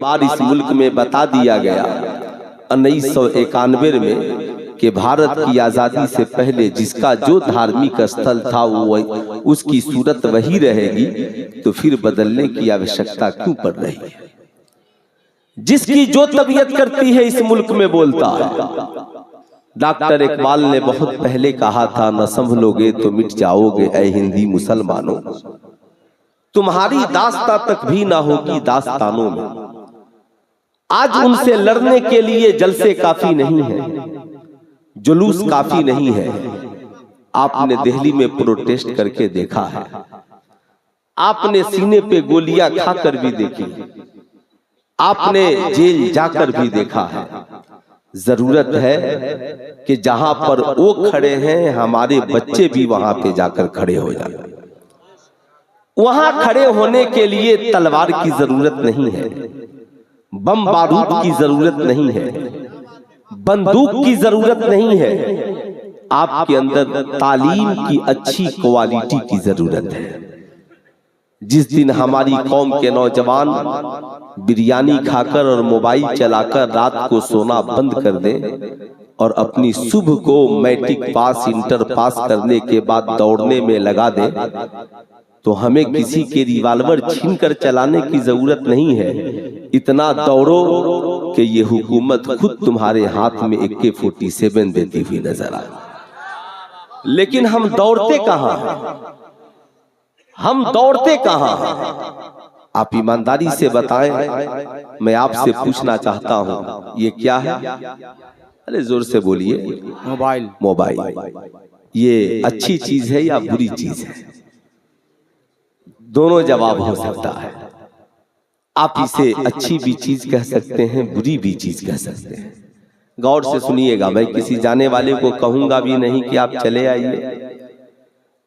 बार इस मुल्क में बता दिया गया 1991 में कि भारत की आजादी से पहले जिसका जो धार्मिक स्थल था वो उसकी सूरत वही रहेगी, तो फिर बदलने की आवश्यकता क्यों पड़ रही है? जिसकी जो तबीयत करती है इस मुल्क में बोलता है। डॉक्टर इकबाल ने बहुत पहले कहा था, न संभलोगे तो मिट जाओगे ऐ हिंदी मुसलमानों, तुम्हारी दास्तां तक भी ना होगी दास्तानों में। आज उनसे लड़ने के लिए जलसे काफी नहीं है, जुलूस काफी नहीं है। आपने दिल्ली में प्रोटेस्ट करके देखा है, आपने सीने पे गोलियां खाकर भी देखी, आपने जेल जाकर भी देखा है। जरूरत है कि जहां पर वो खड़े हैं हमारे बच्चे भी वहां पे जाकर खड़े हो जाए। वहां खड़े होने के लिए तलवार की जरूरत नहीं है, बम बारूद की जरूरत नहीं है, बंदूक की जरूरत नहीं है। आपके अंदर तालीम की अच्छी क्वालिटी की जरूरत है। जिस दिन हमारी कौम के नौजवान बिरयानी खाकर और मोबाइल चलाकर रात को सोना बंद कर दें और अपनी सुबह को मैट्रिक पास इंटर पास करने के बाद दौड़ने में लगा दें, तो हमें किसी के रिवाल्वर छीनकर चलाने की जरूरत नहीं है। इतना दौड़ो कि ये हुकूमत खुद तुम्हारे हाथ में AK-47 देती हुई नजर आए। लेकिन हम दौड़ते कहां हैं? हम दौड़ते कहां हैं? आप ईमानदारी से बताएं। मैं आपसे पूछना चाहता हूं, ये क्या है? अरे जोर से बोलिए। मोबाइल। मोबाइल ये अच्छी चीज है या बुरी चीज है? दोनों जवाब हो सकता है। आप इसे अच्छी भी चीज कह सकते हैं, बुरी भी चीज कह सकते हैं। गौर से सुनिएगा, मैं किसी जाने वाले को कहूंगा भी नहीं कि आप चले आइए,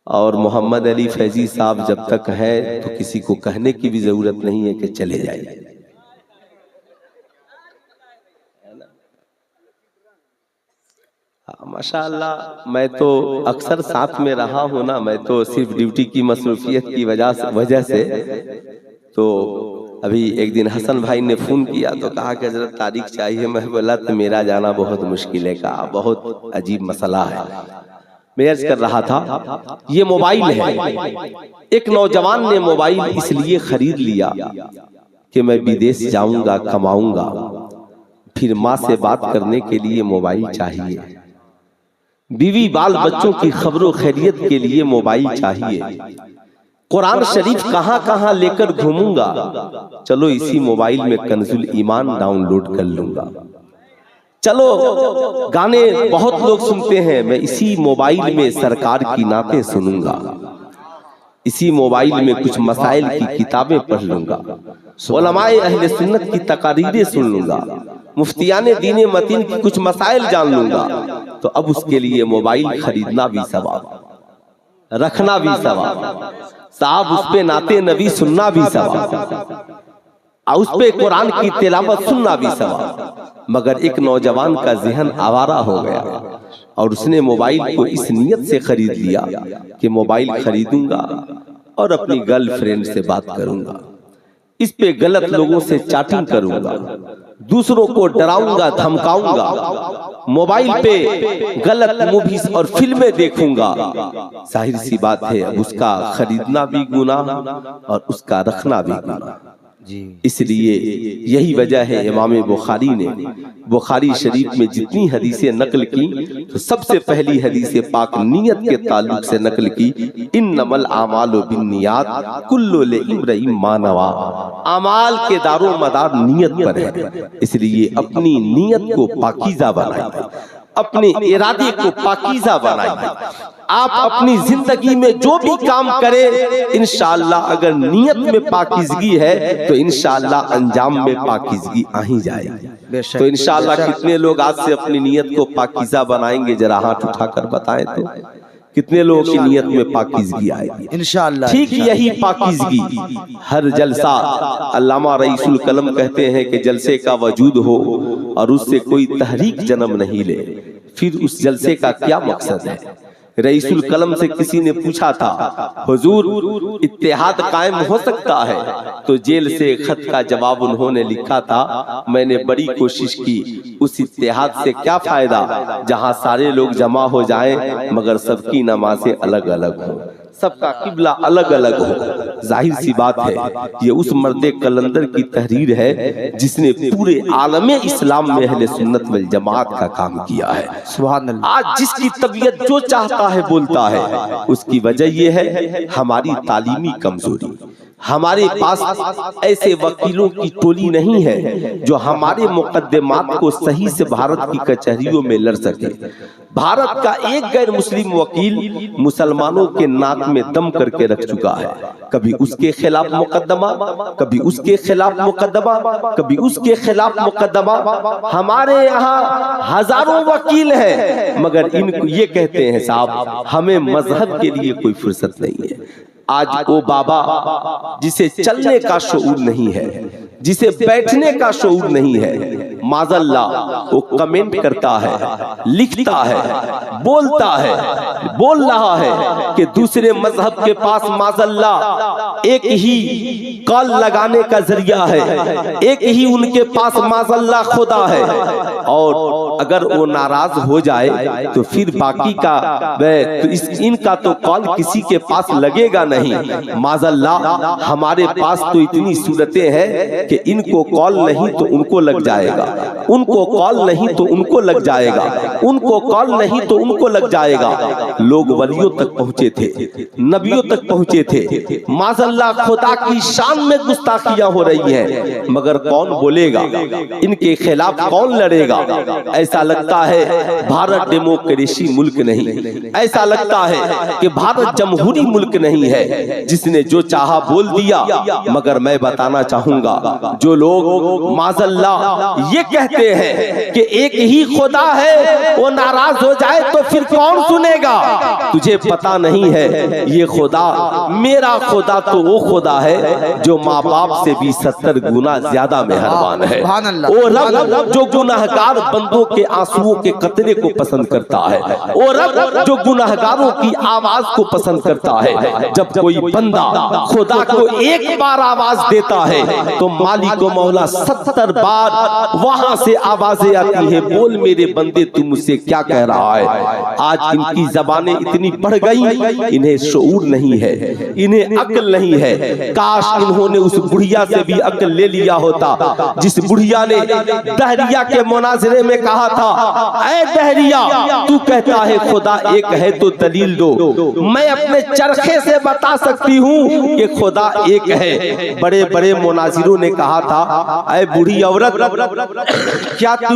और मोहम्मद अली फैजी साहब जब तक है तो किसी को कहने की भी जरूरत नहीं है कि चले जाइए। माशाअल्लाह, मैं तो अक्सर साथ में रहा हूं ना, मैं तो सिर्फ ड्यूटी की मसरूफियत की वजह से। तो अभी एक दिन हसन भाई ने फोन किया तो कहा कि हजरत तारीख चाहिए। मैं बोला तो मेरा जाना बहुत मुश्किल है, कहा बहुत अजीब मसला है। मैं अर्ज कर रहा था, ये मोबाइल है। एक नौजवान ने मोबाइल इसलिए खरीद लिया कि मैं विदेश जाऊंगा, कमाऊंगा, फिर माँ से बात करने के लिए मोबाइल चाहिए, बीवी बाल बच्चों की खबरों खैरियत के लिए मोबाइल चाहिए, कुरान शरीफ कहां कहां लेकर घूमूंगा, चलो इसी मोबाइल में कंजुल ईमान डाउनलोड कर लूंगा। चलो गाने बहुत लोग सुनते हैं, मैं इसी मोबाइल में सरकार की नातें सुनूंगा, इसी मोबाइल में कुछ मसाइल की किताबें पढ़ लूंगा, उलमाए अहले सुन्नत की तकारीरें सुन लूंगा, मुफ्तियाने दीने मतीन की कुछ मसाइल जान लूंगा। तो अब उसके लिए मोबाइल खरीदना भी सवाब, रखना भी सवाब, साहब उस पे नाते नबी सुनना भी सवाब, और उस पे कुरान की तिलावत सुनना भी सवाब। मगर एक नौजवान का ज़हन आवारा हो गया और उसने मोबाइल को इस नियत से खरीद लिया कि मोबाइल खरीदूंगा और अपनी गर्लफ्रेंड से बात करूंगा, इस पे गलत लोगों से चैटिंग करूंगा, दूसरों को डराऊंगा, धमकाऊंगा, मोबाइल पे गलत मूवीज और फिल्में देखूंगा। जाहिर सी बात है, अब उसका खरीदना भी गुनाह और उसका रखना भी गुनाह। इसलिए यही वजह है इमाम बुखारी ने बुखारी शरीफ में जितनी हदीसें नकल की, तो सबसे पहली हदीस पाक नियत के ताल्लुक से नकल की, इन्नमल आमालु बिन्नियात कुल्लु लिम्रिइन मा नवा। अमाल के दारो मदार नियत पर है, इसलिए अपनी नियत को पाकीज़ा बनाइए, अपने इरादे को पाकीज़ा बनाइए। आप अपनी जिंदगी में जो भी काम करें, इंशाअल्लाह अगर नियत में पाकीज़गी है तो इंशाअल्लाह अंजाम में पाकीज़गी आ ही जाएगी। तो इंशाअल्लाह कितने लोग आज से अपनी नियत को पाकीज़ा बनाएंगे? जरा हाथ उठाकर बताएं तो कितने लोगों की नियत में पाकीज़गी आएगी इंशाअल्लाह। ठीक यही पाकीज़गी हर जलसा, अल्लामा रईसुल कलम कहते हैं कि जलसे का वजूद हो और उससे कोई तहरीक जन्म नहीं ले, फिर उस जलसे का क्या मकसद है? रईसुल कलम से किसी ने पूछा था, हुजूर इत्तेहाद कायम हो सकता है? तो जेल से खत का जवाब उन्होंने लिखा था, मैंने बड़ी कोशिश की, उस इत्तेहाद से क्या फायदा जहां सारे लोग जमा हो जाएं मगर सबकी नमाजें अलग अलग हो, सबका किबला अलग अलग हो। जाहिर सी बात है ये उस मर्दे कलंदर की तहरीर है जिसने पूरे आलमे इस्लाम में अहले सुन्नत वल जमात का काम किया है। सुभान अल्लाह। आज जिसकी तबीयत जो चाहता है बोलता है, उसकी वजह यह है हमारी तालीमी कमजोरी। हमारे पास ऐसे वकीलों की टोली नहीं है जो हमारे मुकद्दमात को सही से भारत की कचहरियों में लड़ सके। भारत का एक गैर मुस्लिम वकील मुसलमानों के नाक में दम करके रख चुका है, कभी उसके खिलाफ मुकद्दमा, कभी उसके खिलाफ मुकद्दमा, कभी उसके खिलाफ मुकद्दमा। हमारे यहाँ हजारों वकील हैं मगर इनको ये कहते हैं साहब हमें मजहब के लिए कोई फुर्सत नहीं है। आज वो बाबा जिसे चलने का शऊर नहीं है, जिसे बैठने का शऊर नहीं है, माज़ल्ला वो कमेंट करता है, लिखता है, बोलता है, बोल रहा है कि दूसरे मजहब के पास माज़ल्ला एक ही कॉल लगाने का जरिया है, एक ही उनके पास माज़ल्ला खुदा है। और अगर वो नाराज हो जाए तो फिर बाकी का तो इनका तो कॉल किसी के पास लगेगा नहीं। माज़ल्ला हमारे पास तो इतनी सूरतें हैं कि इनको कॉल नहीं तो उनको लग जाएगा, उनको कॉल नहीं तो उनको लग जाएगा, उनको कॉल नहीं तो उनको लग जाएगा। लोग वलियों तक पहुंचे थे, नबियों तक पहुंचे थे। माज़ल्ला खुदा की शान में गुस्ताखियां हो रही हैं मगर कौन बोलेगा, इनके खिलाफ कौन लड़ेगा? ऐसा लगता है भारत डेमोक्रेसी मुल्क नहीं, ऐसा लगता है कि भारत जमहूरी मुल्क नहीं है जिसने जो चाहा बोल दिया। मगर मैं बताना चाहूंगा जो लोग माज़ल्ला ये कहते हैं कि एक ही खुदा है, वो नाराज हो जाए तो फिर कौन सुनेगा? तुझे पता नहीं है ये खुदा, मेरा खुदा तो वो खुदा है जो माँ बाप से भी 70 गुना ज्यादा मेहरबान है। वो रब जो गुनाहगार बंदों के आंसुओं के कतरे को पसंद करता है, वो रब जो गुनाहगारों की आवाज को पसंद करता है। जब कोई बंदा खुदा को एक बार आवाज देता है तो मालिक को मौला 70 बार वहां से आवाजें आती है, बोल मेरे बंदे तू मुझसे क्या कह रहा है। आज इनकी जबानें इतनी बढ़ गई, इन्हें शऊर नहीं है, इन्हें अक्ल नहीं है। काश इन्होंने उस बुढ़िया से भी अक्ल ले लिया होता जिस बुढ़िया ने दहरिया के मुनाजरे में कहा था, ऐ दहरिया तू कहता है खुदा एक है तो दलील दो। मैं अपने चरखे से बता सकती हूँ कि खुदा एक है। बड़े बड़े मुनाजिरों ने कहा था, ऐ बूढ़ी औरत क्या तू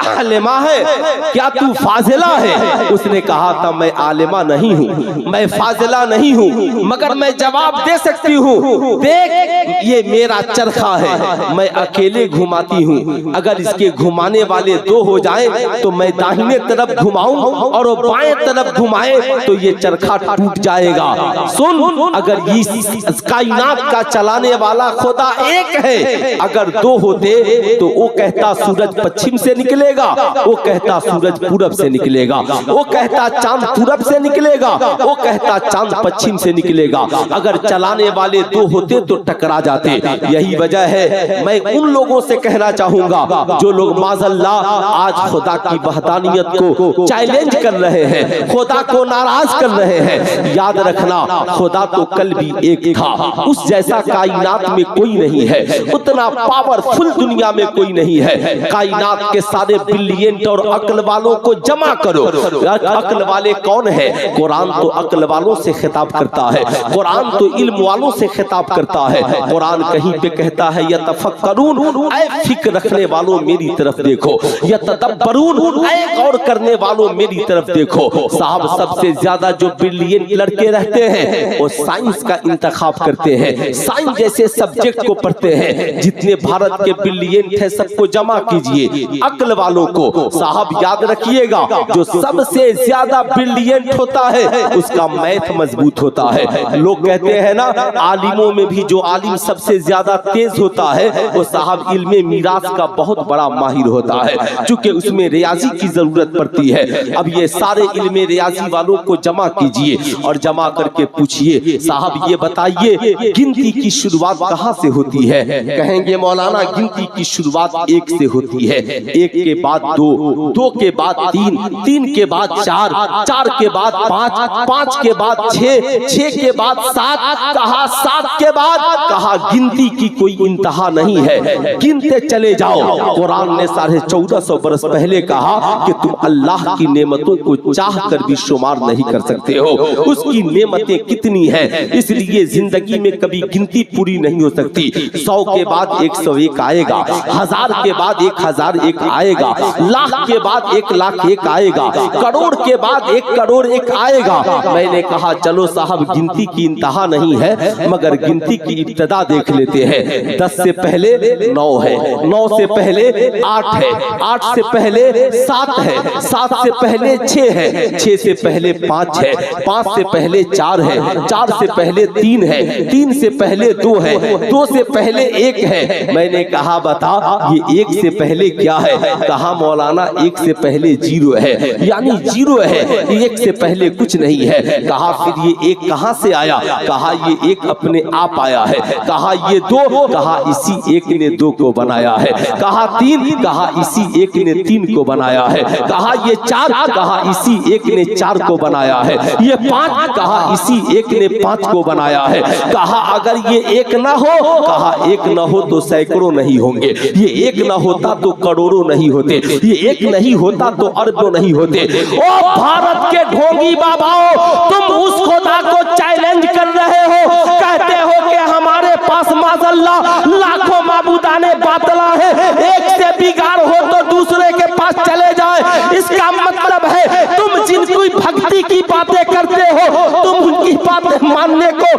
आलिमा है, क्या तू फाजिला है? उसने कहा था मैं आलिमा नहीं हूँ, मैं फाजिला नहीं हूँ, मगर मैं जवाब दे सकती हूँ। देख ये मेरा चरखा है, मैं अकेले घुमाती हूँ। अगर इसके घुमाने वाले दो हो जाएं तो मैं दाहिने तरफ घुमाऊं और वो बाएं तरफ घुमाए तो ये चरखा टूट जाएगा। सुन, अगर इस कायनात का चलाने वाला खुदा एक है, अगर दो होते तो वो कहता सूरज पश्चिम से निकलेगा, वो कहता सूरज पूरब से निकलेगा, वो कहता चांद पूरब से निकलेगा, वो कहता चांद पश्चिम से निकलेगा। अगर चलाने वाले दो होते तो टकरा जाते। यही वजह है मैं उन लोगों से कहना चाहूंगा जो लोग माज़ल्ला आज खुदा की वहदानियत को चैलेंज कर रहे हैं, खुदा को नाराज कर रहे हैं, याद रखना खुदा तो कल भी एक था, उस जैसा कायनात में कोई नहीं है, उतना पावरफुल दुनिया में कोई नहीं है। कायनात के सारे ब्रिलियंट और अक्ल वालों को जमा करो। अक्ल वाले कौन है? कुरान तो अक्ल वालों से खिताब करता है, कुरान तो इल्म वालों से खिताब करता है। कुरान कहीं पे कहता है यतफक्करून, ऐ फिक्र रखने वालों मेरी तरफ देखो, यतदब्बरून, ऐ गौर करने वालों मेरी तरफ देखो। साहब सबसे ज्यादा जो ब्रिलियंट लड़के रहते हैं वो साइंस का इंतखाब करते हैं, साइंस जैसे सब्जेक्ट को पढ़ते हैं। जितने भारत के ब्रिलियंट है सबको जमा कीजिए, अक्ल वालों को। साहब याद रखिएगा जो सबसे ज्यादा ब्रिलियंट होता है उसका मैथ मजबूत होता है। लोग कहते हैं ना आलिमों में भी जो आलिम सबसे ज्यादा तेज होता है वो साहब इल्मे मीरास का बहुत बड़ा माहिर होता है, चूंकि उसमें रियाजी की जरूरत पड़ती है। अब ये सारे इल्मे रियाजी वालों को जमा कीजिए और जमा करके पूछिए, साहब ये बताइए गिनती की शुरुआत कहाँ से होती है? कहेंगे मौलाना गिनती की शुरुआत एक से होती है, एक के बाद दो, दो के बाद तीन, तीन के बाद चार, चार के बाद पाँच, पाँच के बाद छह, छह के बाद सात, कहा सात के बाद, कहा गिनती की कोई इंतहा नहीं है, गिनते चले जाओ। कुरान ने 1450 बरस पहले कहा कि तुम अल्लाह की नेमतों को चाह कर भी शुमार नहीं कर सकते हो, उसकी नेमतें कितनी हैं, इसलिए जिंदगी में कभी गिनती पूरी नहीं हो सकती। 100 के बाद 101 आएगा, 1000 के बाद 1001 आएगा, लाख के बाद 1,01,000 आएगा, करोड़ के बाद 1,01,00,000 आएगा। मैंने कहा चलो साहब गिनती की इंतहा नहीं है, मगर गिनती की इब्तिदा देख लेते हैं। 10 से पहले 9 है, 9 से पहले 8 है, 8 से पहले 7 है, 7 से पहले 6 है, 6 से पहले 5 है, 5 से पहले 4 है, 4 से पहले 3 है, 3 से पहले 2 है, 2 से पहले 1 है। मैंने कहा बता ये 1 से पहले क्या है? कहा मौलाना 1 से पहले 0 है, यानी 0 है, 1 से पहले कुछ नहीं है। कहा फिर ये 1 कहां से आया? कहा ये 1 अपने आप आया है। कहा ये 2, कहा इसी 1 ने 2 को बनाया है। कहा 3, कहा इसी 1 ने 3 को बनाया है। कहा ये 4, कहा इसी 1 ने 4 को बनाया है। ये 5, कहा इसी 1 ने 5 को बनाया है। कहा अगर ये 1 ना हो, कहा 1 ना हो तो सैकड़ों नहीं होंगे, ये 1 ना होता तो करोड़ों नहीं होते, ये 1 नहीं होता तो अरबों नहीं होते। ओ भारत के ढोंगी बाबाओं, तुम उस खुदा को चैलेंज कर रहे हो, कहते हो कि हमारे पास माज़अल्लाह लाखों माबूदाने बातला है, एक से बिगाड़ हो तो दूसरे के पास चले जाए। इसका मतलब है तुम जिनकी भक्ति की बातें करते हो तुम उनकी बातें मानने को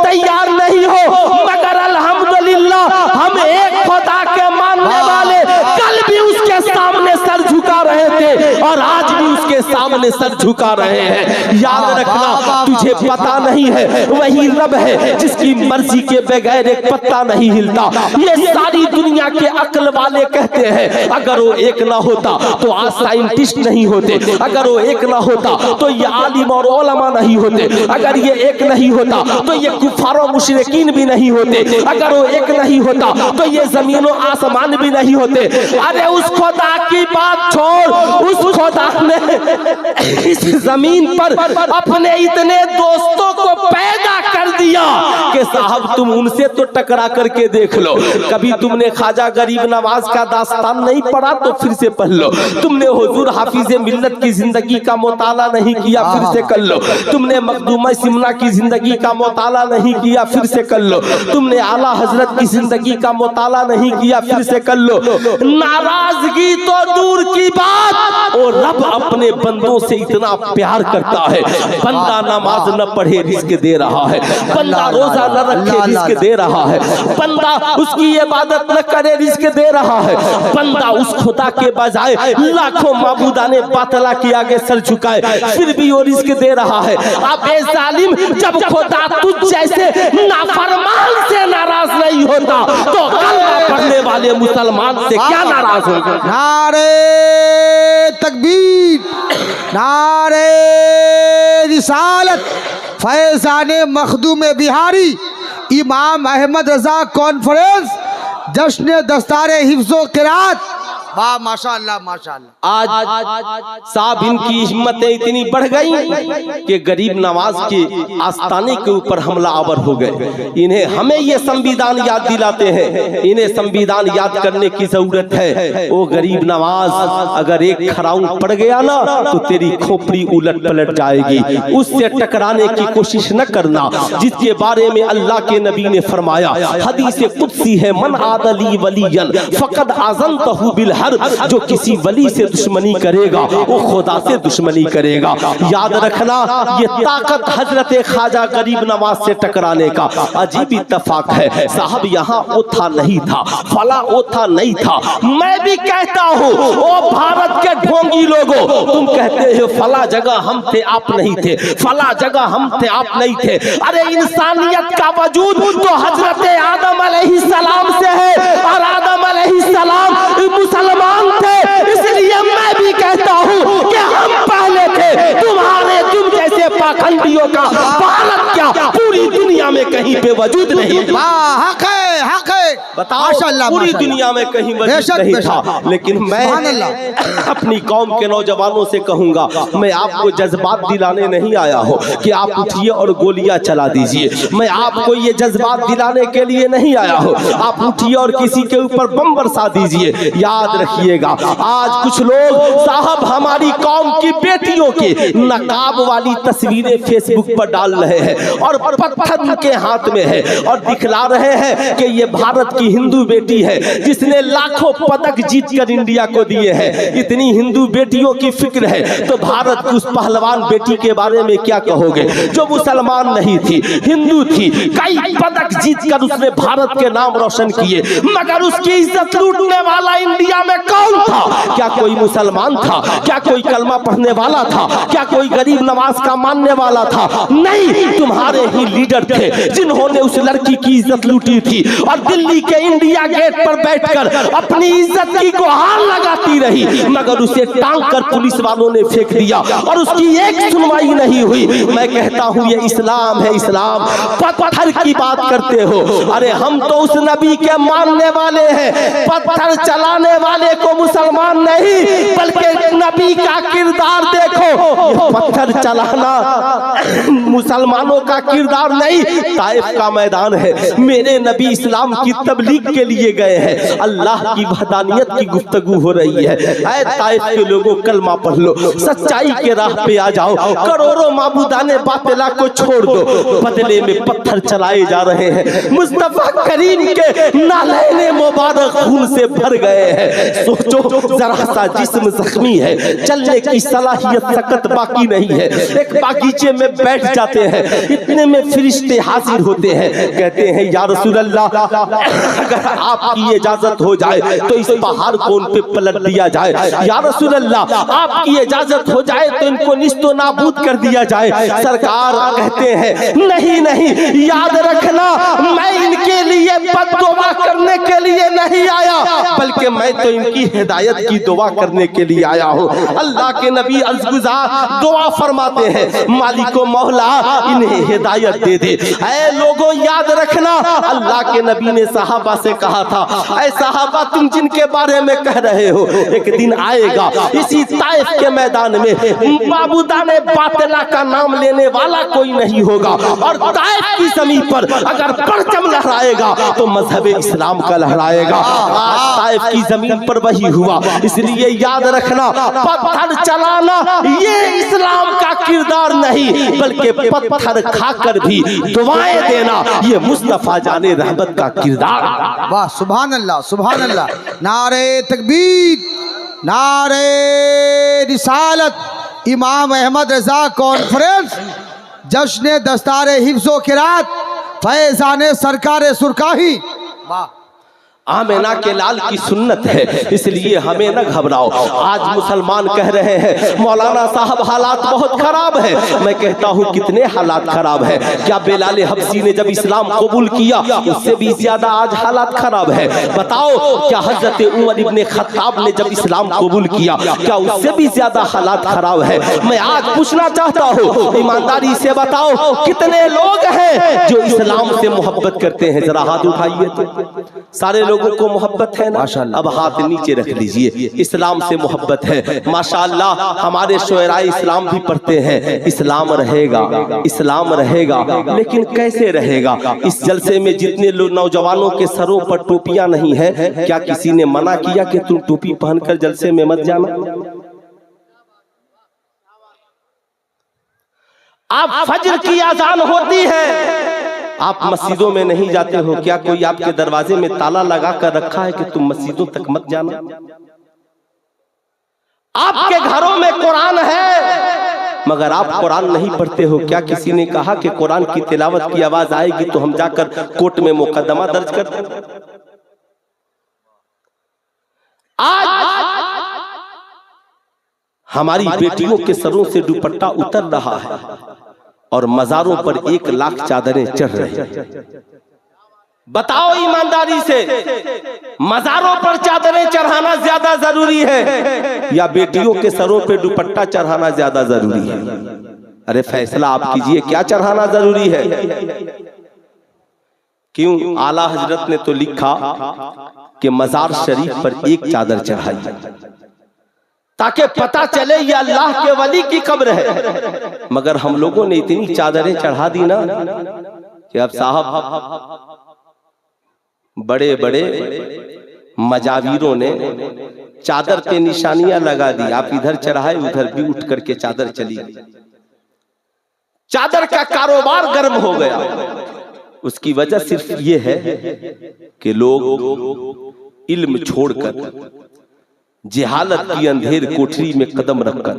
तैयार नहीं हो, मगर अल्हम्दुलिल्लाह हम एक खुदा के मानने वाले कल भी उसके सामने सर झुका रहे थे और आज भी उसके सामने सर झुका रहे हैं। याद रखना, तुझे पता नहीं है वही रब है जिसकी मर्जी के बगैर एक पत्ता नहीं हिलता। ये सारी दुनिया के अक्ल वाले कहते हैं अगर वो 1 ना होता तो आज साइंटिस्ट नहीं होते, अगर वो 1 ना होता तो ये आलिम और उलमा नहीं होते, अगर ये 1 नहीं होता तो ये कुफार और मुशरिकीन भी नहीं होते, अगर वो 1 नहीं होता तो ये जमीन और आसमान भी नहीं होते। अरे उस खुदा की बात छोड़, उस खुदा ने इस जमीन पर अपने इतने दोस्तों को पैदा कर दिया कि साहब तुम उनसे तो टकरा करके देख लो। कभी तुमने ख्वाजा गरीब नवाज का दास्तान नहीं पढ़ा तो फिर से पढ़ लो, तुमने हुजूर हाफिज़े मिल्लत की जिंदगी का मुताला नहीं किया फिर से कर लो, तुमने मखदूमा सिमना की जिंदगी का मुताला नहीं किया फिर से कर लो, तुमने आला हजरत की जिंदगी का मुताला नहीं किया फिर से कर लो। नाराजगी तो दूर की बात, और रब अपने बंदों से इतना प्यार करता है। बंदा नमाज न पढ़े रिस्क दे रहा है, बंदा रोजा न रखे रिस्क दे रहा है, बंदा उसकी इबादत न करे रिस्क दे रहा है, बंदा उस खुदा के बजाय लाखों माबूदाने बातला के आगे सर झुकाए फिर भी वो रिस्क दे रहा है। अब ए जालिम, जब खुदा तुझ जैसे नाफरमान से नाराज नहीं होता तो कलमा पढ़ने वाले मुसलमान से क्या नाराज होगा? नारे तकबीर, नारे रिसालत, फैज़ाने मखदूम बिहारी, इमाम अहमद रजा कॉन्फ्रेंस, जश्न दस्तारे हिफ्ज़ो क़िराअत। वाह माशाअल्लाह माशाअल्लाह। आज साहब इनकी हिम्मतें इतनी बढ़ गई कि गरीब नवाज के आस्ताने के ऊपर हमला आवर हो गए। इन्हें हमें ये संविधान याद दिलाते हैं, इन्हें संविधान याद करने की जरूरत है। वो गरीब नवाज, अगर एक खराउन पड़ गया ना तो तेरी खोपड़ी उलट पलट जाएगी, उससे टकराने की कोशिश न करना, जिसके बारे में अल्लाह के नबी ने फरमाया, हदीस कुदसी है, मन आदली वलियन फकद आज़नतहु बिल हक हर जो किसी वली से दुश्मनी करेगा वो खुदा से दुश्मनी करेगा। याद रखना ये ताकत हजरत ख्वाजा गरीब नवाज से टकराने का अजीब इत्तेफाक है। साहब यहाँ ओथा नहीं था, फला ओथा नहीं था। मैं भी कहता हूँ ओ भारत के ढोंगी लोगों, तुम कहते हो फला जगह हम थे आप नहीं थे, फला जगह हम थे आप नहीं थे। अरे इंसानियत का वजूद तो हजरत आदम अलैहिस्सलाम से है और आदम अलैहिस्सलाम मुसलमान थे। इसलिए मैं भी कहता हूँ कि हम पहले थे। तुम जैसे पाखंडियों का भारत क्या पूरी दुनिया में कहीं पे वजूद नहीं। हक है बताओ, पूरी दुनिया में कहीं वजूद नहीं था। लेकिन मैं अपनी कौम के नौजवानों से कहूंगा, मैं आपको जज्बात दिलाने नहीं आया हूँ कि आप उठिए और गोलियां चला दीजिए। मैं आपको ये जज्बात दिलाने के लिए नहीं आया हूँ आप उठिए और किसी के ऊपर बम बरसा दीजिए। याद रखिएगा, आज कुछ लोग साहब हमारी कौम की बेटियों की नकाब वाली तस्वीरें फेसबुक पर डाल रहे हैं और पत्थर उनके हाथ में है और दिखला रहे हैं कि ये भारत की हिंदू बेटी है जिसने लाखों पदक जीतकर इंडिया को दिए हैं। इतनी हिंदू बेटियों की फिक्र है तो भारत की उस पहलवान बेटी के बारे में क्या कहोगे जो मुसलमान नहीं थी, हिंदू थी, कई पदक जीतकर उसने भारत के नाम रोशन किए, मगर उसकी इज्जत लूटने वाला इंडिया में कौन था? क्या कोई मुसलमान था? क्या कोई कलमा पढ़ने वाला था? क्या कोई गरीब नवाज का मानने वाला था? नहीं, तुम्हारे ही लीडर थे जिन्होंने उस लड़की की इज्जत लूटी थी और दिल्ली के इंडिया गेट पर बैठकर अपनी इज्जत की गुहार लगाती रही, मगर उसे टांग कर पुलिस वालों ने फेंक दिया और उसकी एक सुनवाई नहीं हुई। मैं कहता हूँ ये इस्लाम है, इस्लाम। पत्थर की बात करते हो, अरे हम तो उस नबी के मानने वाले हैं। पत्थर चलाने वाले को मुसलमान नहीं बल्कि नबी का किरदार देखो। ये पत्थर चलाना मुसलमानों का किरदार नहीं, ताइफ का मैदान है। मेरे नबी इस्लाम की तबलीग के लिए गए हैं, अल्लाह की वहदानियत की गुफ्तगू हो रही है। ऐ ताइफ के लोगों, कलमा पढ़ लो, सच्चाई के राह पे आ जाओ, करोड़ों माबूदाने बातिला को छोड़ दो। बदले में पत्थर चलाए जा रहे हैं। मुस्तफा करीम के नालैने मुबारक खून से भर गए हैं। सोचो, जरा सा जिस्म जख्मी है, चलने की सलाहियत सकत बाकी नहीं है। एक बागीचे में बैठ जाते हैं, इतने में फरिश्ते हाजिर होते हैं, कहते हैं या रसूल अल्लाह, अगर आपकी इजाजत हो जाए तो इस पहाड़ को उन पे पलट दिया जाए। या रसूल अल्लाह, आपकी इजाजत हो जाए तो इनको निस्तो नाबूद कर दिया जाए। सरकार कहते हैं नहीं नहीं, याद रखना, मैं इनके लिए बद्दुआ करने के लिए नहीं आया, बल्कि मैं तो इनकी हिदायत की दुआ करने के लिए आया हूँ। अल्लाह के नबी अर्ज़गुज़ार दुआ फरमाते हैं, मालिको मौला इन्हें हिदायत दे दे। ऐ लोगों, याद रखना, अल्लाह के नबी ने सहाबा से कहा था, ऐ सहाबा, तुम जिनके बारे में कह रहे हो, एक दिन आएगा इसी ताइफ के मैदान में माबूदाने बातिला का नाम लेने वाला कोई नहीं होगा और ताइफ की ज़मीन पर अगर परचम लहराएगा तो मजहब इस्लाम का लहराएगा। आज ताइफ की जमीन पर वही हुआ। इसलिए याद रखना, पत्थर चलाना ये इस्लाम का किरदार नहीं, बल्कि पत्थर खाकर भी दुआएं देना ये मुस्तफा जाने रहमत का किरदार। वाह, सुभान अल्लाह, सुभान अल्लाह। नारे तकबीर, नारे रिसालत। इमाम अहमद रजा कॉन्फ्रेंस, जश्न दस्तारे हिफ्ज़ो क़िरात, फैज़ाने सरकार सुरकाही। वाह, आमिना के लाल की सुन्नत है, इसलिए हमें न घबराओ। आज मुसलमान कह रहे हैं मौलाना साहब हालात बहुत खराब है। मैं कहता हूँ कितने हालात खराब है? क्या बेलाल हबशी ने जब इस्लाम कबूल किया उससे भी ज्यादा आज हालात खराब है? बताओ, क्या हजरत उमर इब्ने खत्ताब ने जब इस्लाम कबूल किया क्या उससे भी ज्यादा हालात खराब है? मैं आज पूछना चाहता हूँ, ईमानदारी से बताओ, कितने लोग हैं जो इस्लाम से मोहब्बत करते हैं? जरा हाथ उठाइए तो। सारे लोगों को मोहब्बत है ना? अब हाथ नीचे रख लीजिए। इस्लाम से मोहब्बत है माशाअल्लाह। हमारे शोयरा इस्लाम भी पढ़ते हैं, इस्लाम रहेगा, इस्लाम रहेगा, लेकिन कैसे रहेगा? इस जलसे में जितने लोग नौजवानों के सरों पर टोपियां नहीं है, क्या किसी ने मना किया कि तुम टोपी पहनकर जलसे में मत जाना? आप फज्र की अजान होती है, आप मस्जिदों में नहीं जाते हो, क्या कोई आपके दरवाजे में ताला लगा कर रखा है कि तुम मस्जिदों तक मत जाना? आपके घरों में कुरान है मगर आप कुरान नहीं पढ़ते हो। क्या किसी ने कहा कि कुरान की तिलावत की आवाज आएगी तो हम जाकर कोर्ट में मुकदमा दर्ज कर दें? आज हमारी बेटियों के सरों से दुपट्टा उतर रहा है और मजारों पर 1 लाख चादरें चढ़ रही हैं। बताओ ईमानदारी से, मजारों पर चादरें चढ़ाना ज्यादा जरूरी है या बेटियों के सरों पे दुपट्टा चढ़ाना ज्यादा जरूरी है? अरे फैसला आप कीजिए, क्या चढ़ाना जरूरी है? क्यों? आला हजरत ने तो लिखा कि मजार शरीफ पर 1 चादर चढ़ाई ताकि पता चले ये अल्लाह के वली की कब्र है। मगर हम लोगों ने इतनी चादरें चढ़ा दी ना कि अब साहब बड़े बड़े मजावीरों ने चादर पे निशानियां लगा दी। आप इधर चढ़ाए उधर भी उठ करके चादर चली। चादर का कारोबार गर्म हो गया। उसकी वजह सिर्फ ये है कि लोग इल्म छोड़कर जिहालत की अंधेर कोठरी में कदम रखकर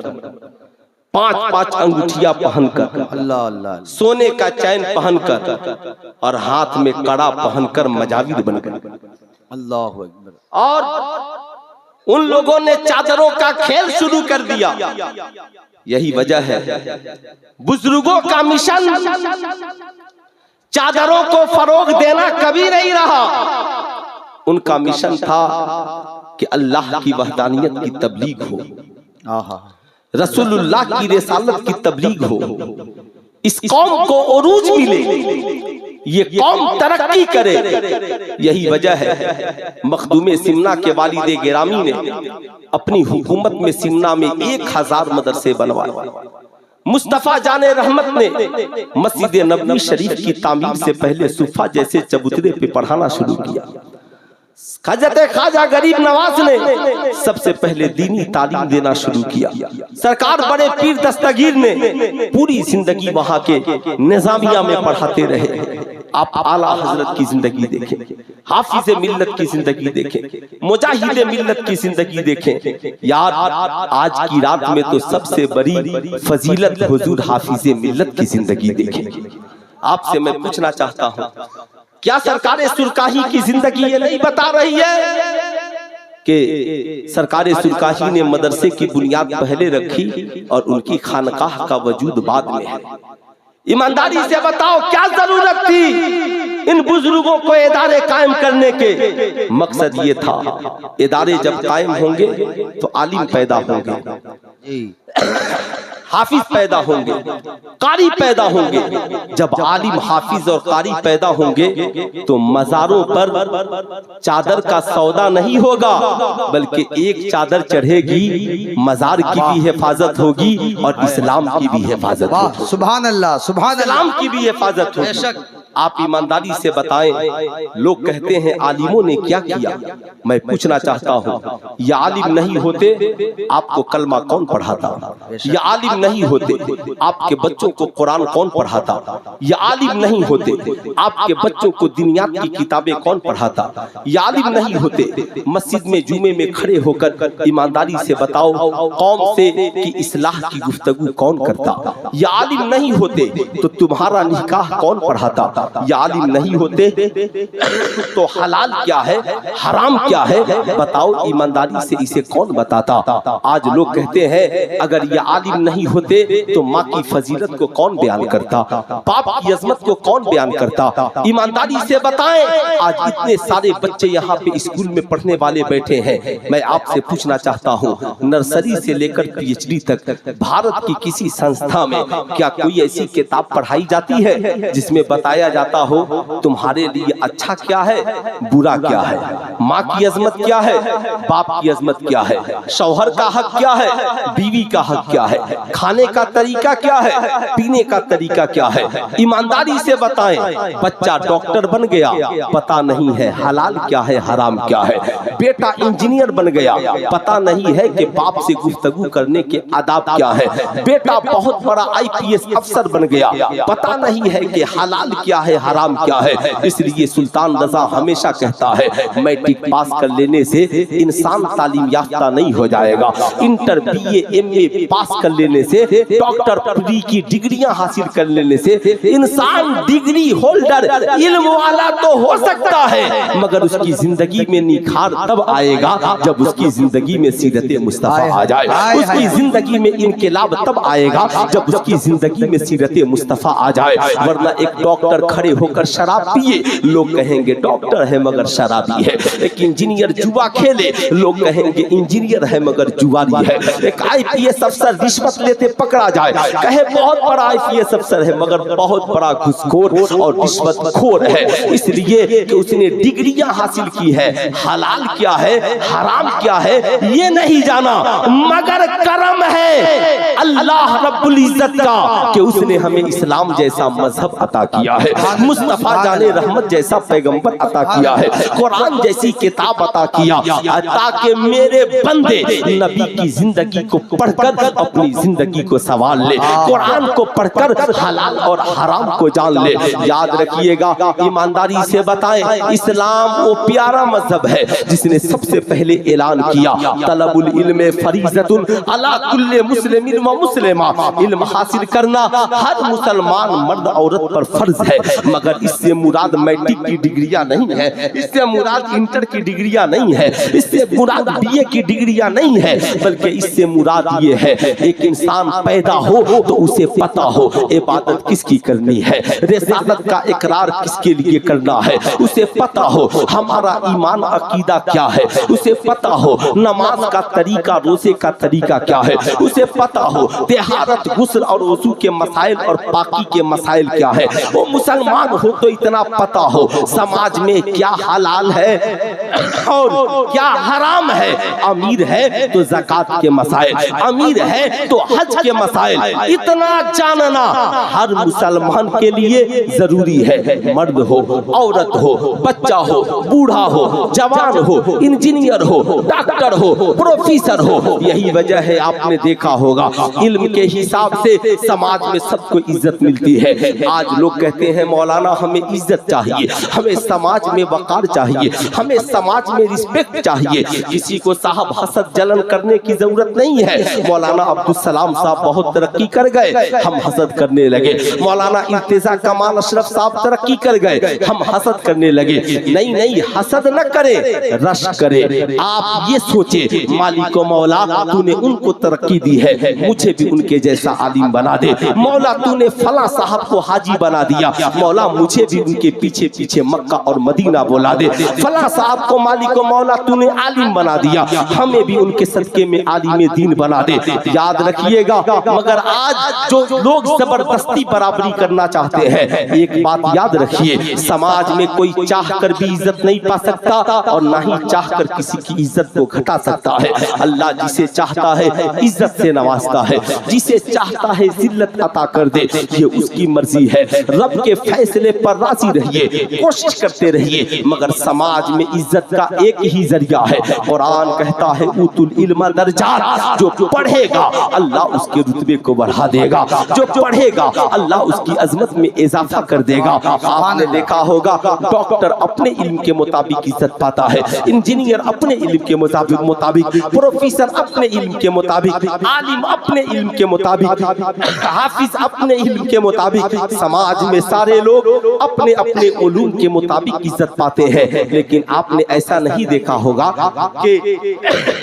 5-5 अंगूठियां पहनकर, अल्लाह अल्लाह, सोने का चैन पहनकर और हाथ में कड़ा पहनकर मजाविर बन गए। अल्लाहु अकबर। और उन लोगों ने चादरों का खेल शुरू कर दिया। यही वजह है बुजुर्गों का मिशन चादरों को फरोग देना कभी नहीं रहा। उनका मिशन था कि अल्लाह की वहदानियत की तबलीग हो, रसूलुल्लाह की रिसालत की तबलीग हो, इस कौम को उरूज मिले, ये कौम तरक्की करे। यही वजह है मखदूम सिमना के वालिद गिरामी ने अपनी हुकूमत में सिमना में 1000 मदरसे बनवाए। मुस्तफा जाने रहमत ने मस्जिद नबवी शरीफ की तामीर से पहले सुफा जैसे चबूतरे पे पढ़ाना शुरू किया। हजरत ख्वाजा गरीब नवाज ने सबसे पहले दीनी तालीम देना शुरू किया। सरकार बड़े पीर दस्तगीर ने पूरी जिंदगी वहां के निजामिया में पढ़ाते रहे। आप आला हजरत की जिंदगी देखें, हाफिज मिल्लत की जिंदगी देखें, मुजाहिद मिल्लत की जिंदगी देखें। यार आज की रात में तो सबसे बड़ी फजीलत हुजूर हाफिज मिल्लत की जिंदगी देखें। आपसे मैं पूछना चाहता हूँ, क्या सरकार सुरकाही की जिंदगी ये नहीं बता रही है कि सरकार सुरकाही ने मदरसे की बुनियाद पहले रखी और उनकी खानकाह का वजूद बाद में है? ईमानदारी से बताओ, क्या जरूरत थी इन बुजुर्गों को इदारे कायम करने के? मकसद ये था इदारे जब कायम होंगे तो आलिम पैदा होंगे, हाफिज पैदा होंगे, कारी पैदा होंगे। जब आलिम हाफिज और कारी पैदा होंगे तो मजारों पर चादर का सौदा नहीं होगा, बल्कि एक चादर चढ़ेगी, मजार की भी हिफाजत होगी और इस्लाम की भी हिफाजत होगी। सुभान अल्लाह, सुभान अल्लाह, इस्लाम की भी हिफाजत होगी। आप ईमानदारी से बताएं, लोग कहते हैं आलिमों ने क्या किया? मैं पूछना चाहता हूँ, ये आलिम नहीं होते आपको कलमा कौन पढ़ाता? ये आलिम नहीं होते आपके बच्चों को कुरान कौन पढ़ाता? ये आलिम नहीं होते आपके बच्चों को दिनियात की किताबें कौन पढ़ाता? ये आलिम नहीं होते मस्जिद में जुमे में खड़े होकर ईमानदारी से बताओ कौम से कि इस्लाह की गुफ्तगू कौन करता? ये आलिम नहीं होते तो तुम्हारा निकाह कौन पढ़ाता? ये आलिम नहीं होते तो हलाल क्या है, हराम क्या है, बताओ ईमानदारी से इसे कौन बताता? आज लोग कहते हैं अगर ये आलिम नहीं होते तो माँ की फजीलत को कौन बयान करता, बाप की अजमत को कौन बयान करता? ईमानदारी से बताएं, आज इतने सारे बच्चे यहाँ पे स्कूल में पढ़ने वाले बैठे हैं। मैं आपसे पूछना चाहता हूँ, नर्सरी से लेकर PhD तक भारत की किसी संस्था में क्या कोई ऐसी किताब पढ़ाई जाती है जिसमें बताया जाता हो तुम्हारे लिए अच्छा क्या है, बुरा क्या है, माँ की अजमत क्या है, बाप की अजमत क्या है, शौहर का हक क्या है, बीवी का हक क्या है, खाने का तरीका क्या है, पीने का तरीका क्या है? ईमानदारी से बताएं, बच्चा डॉक्टर बन गया, पता नहीं है हलाल क्या है, हराम क्या है। बेटा इंजीनियर बन गया, पता नहीं है कि बाप से गुफ्तगू करने के आदाब क्या है। बेटा बहुत बड़ा IPS अफसर बन गया, पता नहीं है कि हलाल क्या क्या है, हराम क्या है। इसलिए सुल्तान रजा हमेशा कहता है मैट्रिक पास कर लेने से इंसान तालीम याफ्ता नहीं हो जाएगा, इंटर बीए एमए पास कर लेने से, डॉक्टर प्री की डिग्रियां हासिल कर लेने से इंसान डिग्री होल्डर इल्म वाला तो हो सकता है, मगर उसकी जिंदगी में निखार तब आएगा जब उसकी जिंदगी में सीरत मुस्तफा आ जाए। उसकी जिंदगी में इनकलाब तब आएगा जब उसकी जिंदगी में सीरत मुस्तफा आ जाए। वरना एक डॉक्टर खड़े होकर शराब पिए, लोग कहेंगे डॉक्टर है मगर शराबी है। एक इंजीनियर जुआ खेले, लोग कहेंगे इंजीनियर है मगर जुआरी है। एक आईपीएस अफसर रिश्वत लेते पकड़ा जाए, कहे बहुत बड़ा आईपीएस अफसर है मगर बहुत बड़ा घुसखोर और रिश्वतखोर है। इसलिए कि उसने डिग्रियां हासिल की है, हलाल क्या है हराम क्या है ये नहीं जाना, मगर करम है अल्लाह रब्बुल इज्जत का कि उसने हमें इस्लाम जैसा मजहब अता किया है, मुस्तफा जाने रहमत जैसा पैगंबर अता किया है, कुरान जैसी किताब अता किया, ताकि मेरे बंदे नबी की जिंदगी को पढ़कर अपनी जिंदगी को सवाल ले, कुरान को पढ़कर हलाल और हराम को जान ले। याद रखिएगा, ईमानदारी से बताएं, इस्लाम वो प्यारा मजहब है जिसने सबसे पहले ऐलान किया तलबुल इल्म फरीज़तुन अला कुल्ले मुस्लिमिन व मुस्लिमा, इल्म हासिल करना हर मुसलमान मर्द औरत पर फर्ज है। मगर इससे मुराद मैट्रिक की डिग्रियां नहीं है, इससे मुराद इंटर की डिग्रियां नहीं है, इससे मुराद बीए की डिग्रियां नहीं है, बल्कि इससे मुराद ये है एक इंसान पैदा हो तो उसे पता हो इबादत किसकी करनी है, रिसालत का इकरार किसके लिए करना है, उसे पता हो हमारा ईमान अकीदा क्या है, उसे पता हो नमाज का तरीका, रोजे का तरीका क्या है, उसे पता हो तिहारत, गुस्ल और वजू के मसाइल और पाकी के मसाइल क्या है। वो मुसलमान हो तो इतना पता हो समाज में क्या हलाल है और क्या हराम है, अमीर है तो ज़कात के मसाइल, अमीर है तो हज के मसाइल, इतना जानना हर मुसलमान के लिए जरूरी है। मर्द हो, औरत हो, बच्चा हो, बूढ़ा हो, जवान हो, इंजीनियर हो, डॉक्टर हो, प्रोफेसर हो। यही वजह है आपने देखा होगा इल्म के हिसाब से समाज में सबको इज्जत मिलती है। आज लोग कहते हैं मौलाना हमें इज्जत चाहिए, हमें समाज में वकार चाहिए, हमें समाज में रिस्पेक्ट चाहिए। किसी को साहब हसद जलन करने की जरूरत नहीं है। मौलाना अब्दुल सलाम साहब बहुत तरक्की कर गए, हम हसद करने लगे। मौलाना इर्तिजा कमाल अशरफ साहब तरक्की कर गए, हम हसद करने लगे। नहीं नहीं, हसद न करे, रश करे। आप ये सोचे मालिक मौला तूने उनको तरक्की दी है, मुझे भी उनके जैसा आलिम बना दे। मौला तूने फला साहब को हाजी बना दिया, मौला मुझे भी उनके पीछे पीछे मक्का और मदीना बोला दे। फला साहब को मालिक मौला तूने आलिम बना दिया, हमें भी उनके सदके में आलिम दीन बना दे। याद रखिएगा, मगर आज जो लोग जबरदस्ती बराबरी करना चाहते हैं, एक बात याद रखिए, समाज में कोई चाह कर भी इज्जत नहीं पा सकता और ना ही चाह कर किसी की इज्जत को घटा सकता है। अल्लाह जिसे चाहता है इज्जत से नवाजता है, जिसे चाहता है जिल्लत अता कर दे, ये उसकी मर्जी है। रब के फैसले पर राजी रहिए, कोशिश करते रहिए, मगर समाज में इज्जत का एक ही जरिया है। कुरान कहता है उतुल इल्म दर्जात, जो पढ़ेगा अल्लाह उसके रुतबे को बढ़ा देगा, जो पढ़ेगा अल्लाह उसकी अजमत में इजाफा कर देगा। आपने देखा होगा डॉक्टर अपने इल्म के मुताबिक इज्जत पाता है, इंजीनियर अपने इल्म के मुताबिक, प्रोफेसर अपने इल्म के मुताबिक, आलिम अपने इल्म के मुताबिक, हाफिज अपने इल्म के मुताबिक। समाज में सारे लोग अपने अपने उलूम के मुताबिक इज्जत पाते हैं। लेकिन आपने ऐसा नहीं देखा होगा कि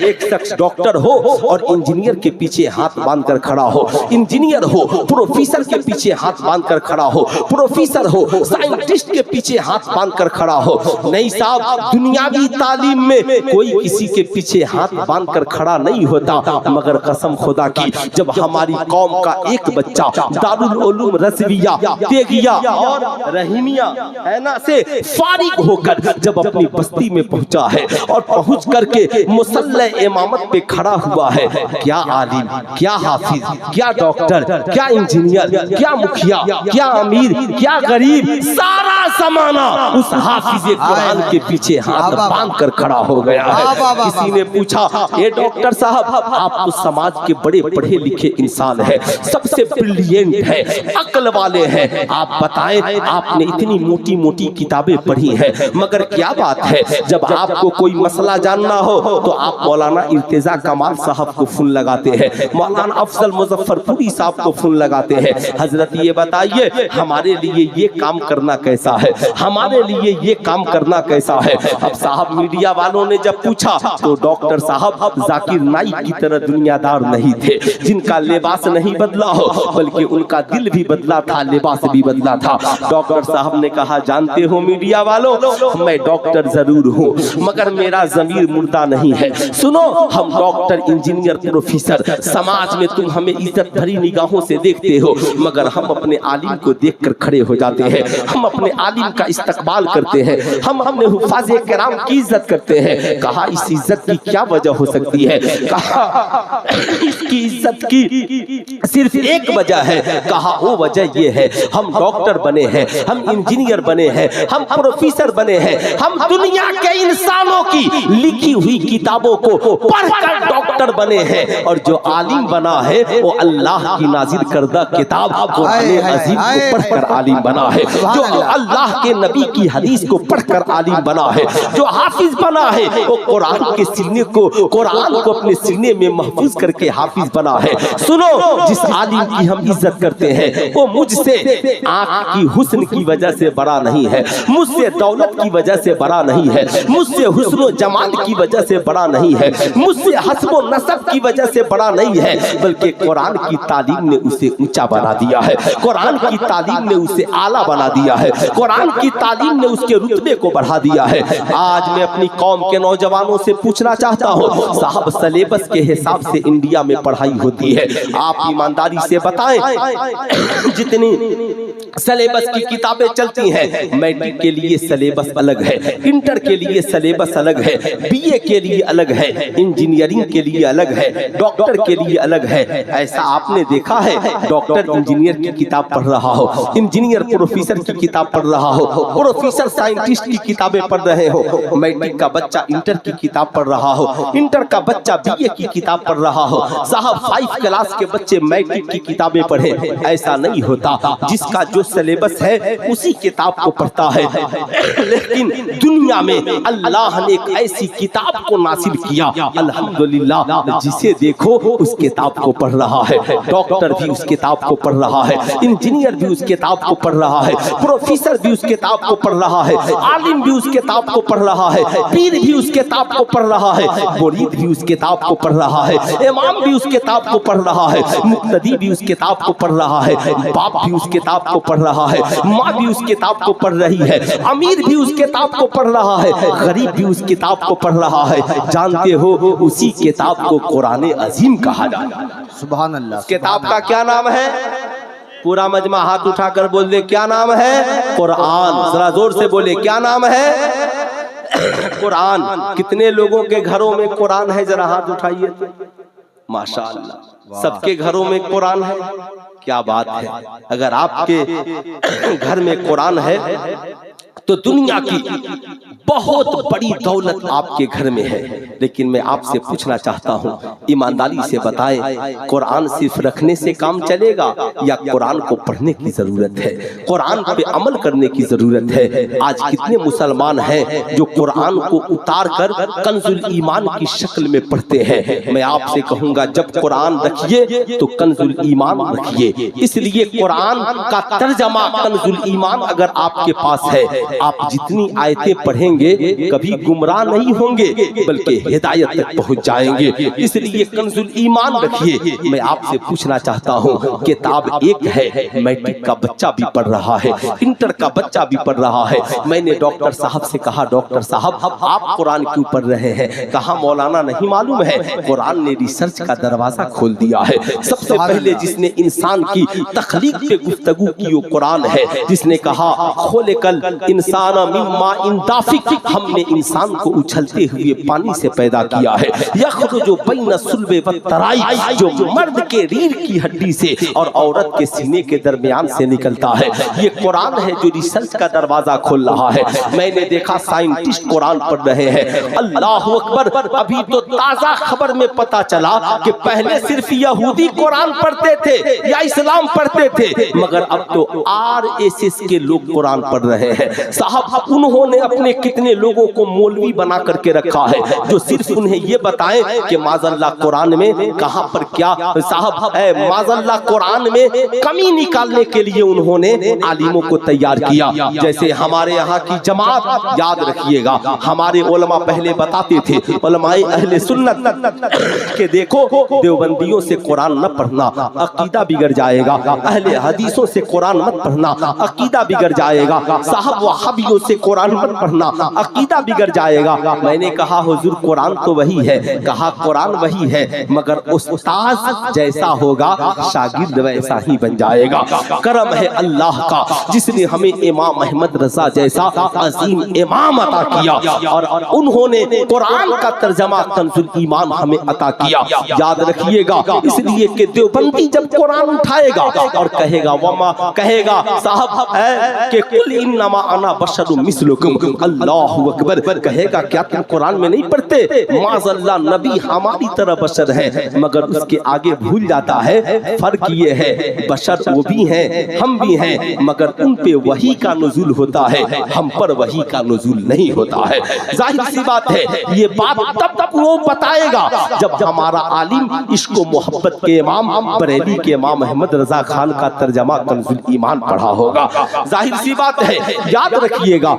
एक शख्स डॉक्टर हो और इंजीनियर के पीछे हाथ बांधकर खड़ा हो, इंजीनियर हो प्रोफेसर के पीछे हाथ बांधकर खड़ा हो, प्रोफेसर हो साइंटिस्ट के पीछे हाथ बांधकर खड़ा हो। नहीं साहब, दुनियावी तालीम में कोई किसी के पीछे हाथ बांधकर खड़ा नहीं होता, मगर कसम खुदा की जब हमारी कौम का एक बच्चा दारुल उलूम रज़विया, तेगिया और रहीमिया है ना से फारिग होकर जब अपनी बस्ती में पहुंचा है और पहुंच करके मुसल्ले इमामत पे खड़ा हुआ है, क्या आलिम, क्या हाफिज, क्या डॉक्टर, क्या इंजीनियर, क्या मुखिया, क्या अमीर, क्या गरीब, सारा जमाना उस हाफिज कुरान के पीछे हाथ बांध कर खड़ा हो गया है। किसी ने पूछा, ये डॉक्टर साहब आप तो समाज के बड़े पढ़े लिखे इंसान हैं, सबसे ब्रिलियंट है, अक्ल वाले हैं, आप बताएं बताएं आपने इतनी मोटी मोटी किताबें पढ़ी हैं, मगर क्या बात है जब आपको कोई मसला जानना हो तो आप मौलाना इर्तिजा कमाल साहब को फोन लगाते हैं, मौलाना अफजल मुजफ्फरपुरी साहब को फोन लगाते हैं। हजरत ये बताइए हमारे लिए ये काम करना कैसा है, हमारे लिए ये काम करना कैसा है। अब साहब मीडिया वालों ने जब पूछा तो डॉक्टर साहब जाकिर नाइक की तरह दुनियादार नहीं थे जिनका लिबास नहीं बदला हो, बल्कि उनका दिल भी बदला था, लिबास भी बदला था। डॉक्टर साहब ने कहा जानते हो मीडिया वालों, मैं डॉक्टर जरूर हूँ मगर मेरा जमीर मुर्दा नहीं है। सुनो, हम डॉक्टर, इंजीनियर, प्रोफेसर, समाज में तुम हमें इज्जत भरी निगाहों से देखते हो, मगर हम अपने आलिम को देखकर खड़े हो जाते हैं, हम अपने आलिम का इस्तकबाल करते हैं, हम अपने हुफ़ाज़े किराम की इज्जत करते हैं। कहा इस इज्जत की क्या वजह हो सकती है? कहा इसकी इज्जत की सिर्फ एक वजह है। कहा वो वजह ये है हम डॉक्टर बने हैं, हम इंजीनियर बने हैं, हम प्रोफेसर बने हैं, हम दुनिया के इंसानों की लिखी हुई किताबों को पढ़कर डॉक्टर बने हैं, और जो आलिम बना है वो अल्लाह की नाजिल करदा किताब कुरान अजीम को पढ़कर आलिम बना है, जो अल्लाह के नबी की हदीस को पढ़कर आलिम बना है, जो हाफिज बना है वो कुरान के सीने को, कुरान को अपने सीने में महफूज करके हाफिज बना है। सुनो, जिस आलिम की हम इज्जत करते हैं वो मुझसे आँख की हुस्न की वजह से बड़ा नहीं है, मुझसे दौलत की वजह से बड़ा नहीं है, मुझसे हुस्न जमाल की वजह से बड़ा नहीं है, मुझसे हस्बो नसब की वजह से बड़ा नहीं है, बल्कि कुरान की तालीम ने उसे ऊंचा बना दिया है, कुरान की तालीम ने उसे आला बना दिया है, कुरान की तालीम ने उसके रुतबे को बढ़ा दिया है। आज मैं अपनी कौम के नौजवानों से पूछना चाहता हूँ, साहब सिलेबस के हिसाब से इंडिया में पढ़ाई होती है, आप ईमानदारी से बताएं जितनी सिलेबस की किताबें चलती हैं, मैट्रिक के लिए सिलेबस अलग है, इंटर के लिए सिलेबस अलग है, बीए के लिए अलग है, इंजीनियरिंग के लिए अलग है, डॉक्टर के लिए अलग है। ऐसा आपने देखा है डॉक्टर इंजीनियर की किताब पढ़ रहा हो, इंजीनियर प्रोफेसर की किताब पढ़ रहा हो, प्रोफेसर साइंटिस्ट की किताबें पढ़ रहे हो, मैट्रिक का बच्चा इंटर की किताब पढ़ रहा हो, इंटर का बच्चा बीए की किताब पढ़ रहा हो, साहब 5 क्लास के बच्चे मैट्रिक की किताबें पढ़े। ऐसा नहीं होता, जिसका जो सिलेबस है उसी किताब को पढ़ता है। लेकिन दुनिया में अल्लाह ने एक ऐसी किताब को नासिल किया, अल्हम्दुलिल्लाह, जिसे देखो उस किताब को पढ़ रहा है, डॉक्टर भी उस किताब को पढ़ रहा है, इंजीनियर भी उस किताब को पढ़ रहा है, प्रोफेसर भी उस किताब को पढ़ रहा है, आलिम भी उस किताब को पढ़ रहा है, पीर भी उस किताब को पढ़ रहा है, मुरीद भी उस किताब को पढ़ रहा है, इमाम भी उस किताब को पढ़ रहा है, मुक्तदी भी उस किताब को पढ़ रहा है, बाप भी उस किताब को पढ़ रहा है, माँ भी उस किताब को पढ़ रही है, अमीर भी उस किताब को पढ़ रहा है, गरीब भी उस किताब को पढ़ रहा है। जानते हो उसी किताब को कुरान अजीम कहा जाता है। सुभान अल्लाह। किताब का क्या नाम है? पूरा मजमा हाथ उठाकर बोल दे, क्या नाम है? कुरान। जरा जोर से बोले, क्या नाम है? कुरान। कितने लोगों के घरों में कुरान है? जरा हाथ उठाइए। माशाअल्लाह, सबके घरों में कुरान है। क्या बात है। अगर आपके घर में कुरान है तो दुनिया की बहुत बड़ी दौलत आपके घर में है। लेकिन मैं आपसे पूछना चाहता हूँ, ईमानदारी से बताएं, कुरान सिर्फ रखने से काम चलेगा या कुरान को पढ़ने की जरूरत है, कुरान पे अमल करने की जरूरत है? आज कितने मुसलमान हैं जो कुरान को उतार कर कंजुल ईमान की शक्ल में पढ़ते हैं? मैं आपसे कहूँगा, जब कुरान रखिए तो कंजुल ईमान रखिए। इसलिए कुरान का तर्जमा कंजुल ईमान अगर आपके पास है, आप जितनी आयतें पढ़ेंगे कभी गुमराह नहीं होंगे बल्कि हिदायत तक पहुंच जाएंगे। इसलिए कंजुल ईमान रखिए। मैं आपसे पूछना चाहता हूं, किताब एक है, मैट्रिक का बच्चा भी पढ़ रहा है, इंटर का बच्चा भी पढ़ रहा है। मैंने डॉक्टर साहब से कहा, डॉक्टर साहब आप कुरान क्यों पढ़ रहे हैं? कहा मौलाना नहीं मालूम है, कुरान ने रिसर्च का दरवाजा खोल दिया है। सबसे पहले जिसने इंसान की तख्लीक पे गुफ्तगू की वो कुरान है, जिसने कहा खोले कल इंसान मिम्मा इन दाफिक, हमने इंसान को उछलते हुए पानी से पैदा किया है। यखरुजु बैन सुल्बे व तराई, जो मर्द के रीढ़ की हड्डी से और औरत के सीने के दरमियान से निकलता है। ये कुरान है जो रिसर्च का दरवाजा खोल रहा है। मैंने देखा साइंटिस्ट कुरान पढ़ रहे हैं। अल्लाह अकबर। अभी तो ताजा खबर में पता चला कि पहले सिर्फ यहूदी कुरान पढ़ते थे या इस्लाम पढ़ते थे, मगर अब तो आरएसएस के लोग कुरान पढ़ रहे हैं। साहब उन्होंने अपने कितने लोगों को मौलवी बना करके रखा है जो सिर्फ उन्हें ये बताएं कि माज़अल्लाह कुरान में कहां पर क्या, साहब माज़अल्लाह कुरान में कमी निकालने के लिए उन्होंने आलिमों को तैयार किया। जैसे हमारे यहाँ की जमात, याद रखिएगा हमारे उलमा पहले बताते थे, उलमाए अहले सुन्नत के देखो देवबंदियों से कुरान न पढ़ना, अकीदा बिगड़ जाएगा। अहले हदीसों से कुरान मत पढ़ना, अकीदा बिगड़ जाएगा। साहब वहाबियों से कुरान मत पढ़ना, अकीदा बिगड़ जाएगा। मैंने कहा हुजूर कुरान तो वही है, कहा कुरान वही है, मगर उस्ताद जैसा होगा शागिर्द वैसा ही बन जाएगा। करम है अल्लाह का जिसने हमें इमाम अहमद रजा जैसा अजीम इमाम अता किया और उन्होंने कुरान का तर्जमा कंजुल ईमान हमें अता किया। याद रखिएगा, इसलिए कि देवबंदी जब कुरान उठाएगा और कहेगा वमा, कहेगा साहब है कि कुल इन्नमा अना बशरुम मिस्लुकुम, अल्लाहु अकबर, कहेगा क्या तुम कुरान में नहीं पढ़ते? माज़अल्लाह नबी हमारी तरह बशर है, मगर उसके आगे भूल जाता है फर्क ये है बशर वो भी हैं हम भी हैं, मगर उन पे वही का नुज़ूल होता है, हम पर वही का नुज़ूल नहीं होता है। जाहिर सी बात है ये बात तब तक वो बताएगा जब हमारा आलिम इश्क मोहब्बत के इमाम बरेली के इमाम अहमद रजा खान का तर्जमा कंजुल ईमान पढ़ा होगा। जाहिर सी बात है, याद रखिएगा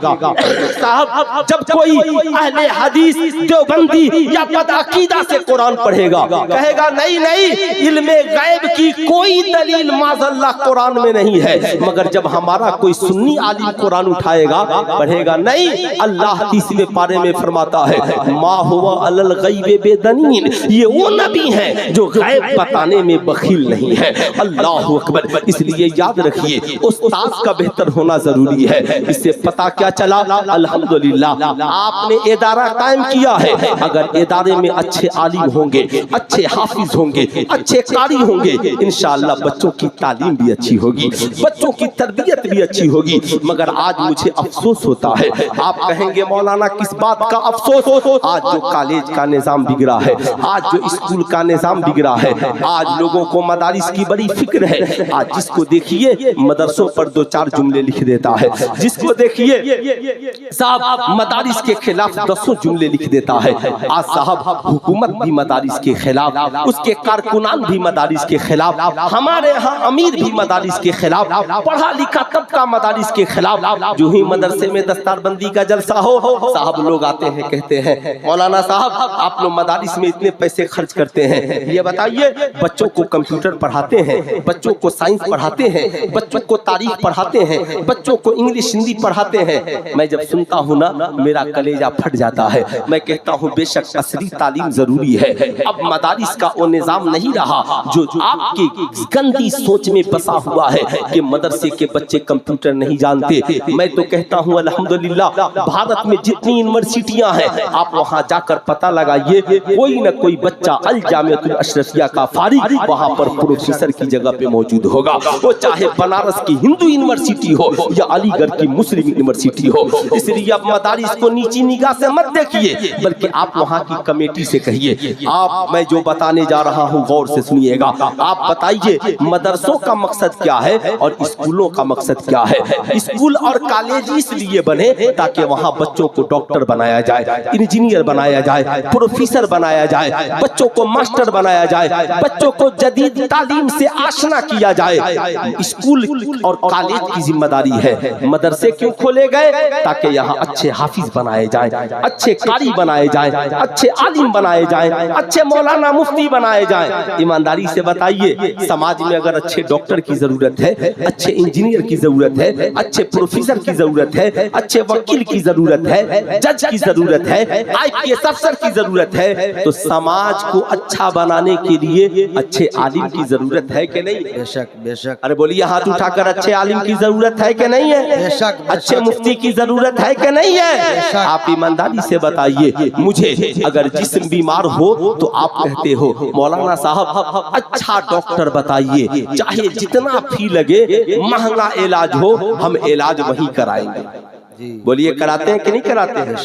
साहब जब कोई अहले हदीस देवबंदी या बदअकीदा से कुरान पढ़ेगा, कहेगा नहीं नहीं इल्मे गैब की कोई दलील माज़अल्लाह कुरान में नहीं है, मगर जब हमारा कोई सुन्नी आलिम कुरान उठाएगा पढ़ेगा, नहीं अल्लाह 30वें पारे में फरमाता है मा हुवा अलल गैबे बेदनीन, ये वो नबी हैं जो गैब बताने में बखील नहीं है। अल्लाह अकबर। इसलिए याद रखिए उस्ताद का बेहतर होना जरूरी है। इससे पता क्या चला, अल्हम्दुलिल्लाह आपने इदारा कायम किया है, अगर इदारे में अच्छे आलिम होंगे, अच्छे हाफिज होंगे, अच्छे कारी होंगे, इंशाअल्लाह बच्चों की तालीम भी अच्छी होगी, बच्चों की तरबियत भी अच्छी होगी। मगर आज मुझे अफसोस होता है, आप कहेंगे मौलाना किस बात का अफसोस? आज जो कॉलेज का निजाम बिगड़ा है, आज जो स्कूल का निजाम बिगड़ा है, आज लोगों को मदारिस की बड़ी फिक्र है। आज जिसको देखिए मदरसों पर 2-4 जुमले लिख देता है, जिसको देखिए साहब मदारिस के खिलाफ 10 जुमले लिख देता है। आज साहब हुकूमत भी मदारिस के खिलाफ, उसके कारकुनान भी मदारिस के खिलाफ, हमारे यहाँ अमीर भी मदारिस के खिलाफ, पढ़ा लिखा तबका मदारिस के खिलाफ। जो ही मदरसे में दस्तारबंदी का जलसा हो, साहब लोग आते हैं कहते हैं मौलाना साहब आप लोग मदारिस में इतने पैसे खर्च करते हैं, ये बताइए बच्चों को कंप्यूटर पढ़ाते हैं, बच्चों को साइंस पढ़ाते हैं, बच्चों को तारीख पढ़ाते हैं, बच्चों को इंग्लिश हिंदी पढ़ाते हैं। मैं जब सुनता हूँ ना मेरा कलेजा फट जाता है। मैं कहता हूँ बेशक असली तालीम जरूरी है, अब मदारिस का वो निजाम नहीं रहा जो आपकी गंदी सोच में बसा हुआ है कि मदरसे के बच्चे कंप्यूटर नहीं जानते। मैं तो कहता हूँ अल्हम्दुलिल्लाह भारत में जितनी यूनिवर्सिटियां हैं आप वहां जाकर पता लगाइए, कोई न कोई बच्चा अल जामिअतुल अशरफिया का फारिग वहां पर प्रोफेसर की जगह पे मौजूद होगा। वो चाहे बनारस की हिंदू यूनिवर्सिटी हो या अलीगढ़ की मुस्लिम यूनिवर्सिटी हो। इसलिए अब मदारिस को नीची निगाह से मत देखिए, बल्कि आप वहां की कमेटी से कहिए आप, मैं जो बताने जा रहा हूँ गौर से सुनिएगा, आप बताइए मदरसों का मकसद क्या है और स्कूलों का मकसद क्या है। स्कूल और कॉलेज इसलिए बने ताकि वहां बच्चों को डॉक्टर बनाया जाए, इंजीनियर बनाया जाए, प्रोफेसर बनाया जाए, बच्चों को मास्टर बनाया जाए, बच्चों को जदीद तालीम से आशना किया जाए। स्कूल और कॉलेज की जिम्मेदारी है। मदरसे क्यों खोले गए? ताकि यहाँ अच्छे हाफिज बनाए जाए, अच्छे कारी बनाए जाए, अच्छे आलिम बनाए जाए, अच्छे मौलाना मुफ्ती बनाए जाए। ईमानदारी से बताइए समाज में अगर अच्छे डॉक्टर की जरूरत है, अच्छे इंजीनियर की जरूरत है, अच्छे प्रोफेसर की जरूरत है, अच्छे वकील की जरूरत है, जज की जरूरत है, IPS अफसर की जरूरत है, तो समाज को अच्छा बनाने के लिए अच्छे आलिम की जरूरत है कि नहीं? बेशक बेशक। अरे बोलिए हाथ उठाकर, अच्छे आलिम की जरूरत है कि नहीं है? बेशक। अच्छे मुफ्ती की जरूरत है कि नहीं है? आप ईमानदारी से बताइए मुझे। अगर जिस्म बीमार हो तो आप कहते हो मौलाना साहब अच्छा डॉक्टर बताइए, चाहे जितना फी लगे, महंगा इलाज हो, हम इलाज वही कराएंगे। बोलिए कराते हैं कि नहीं कराते हैं?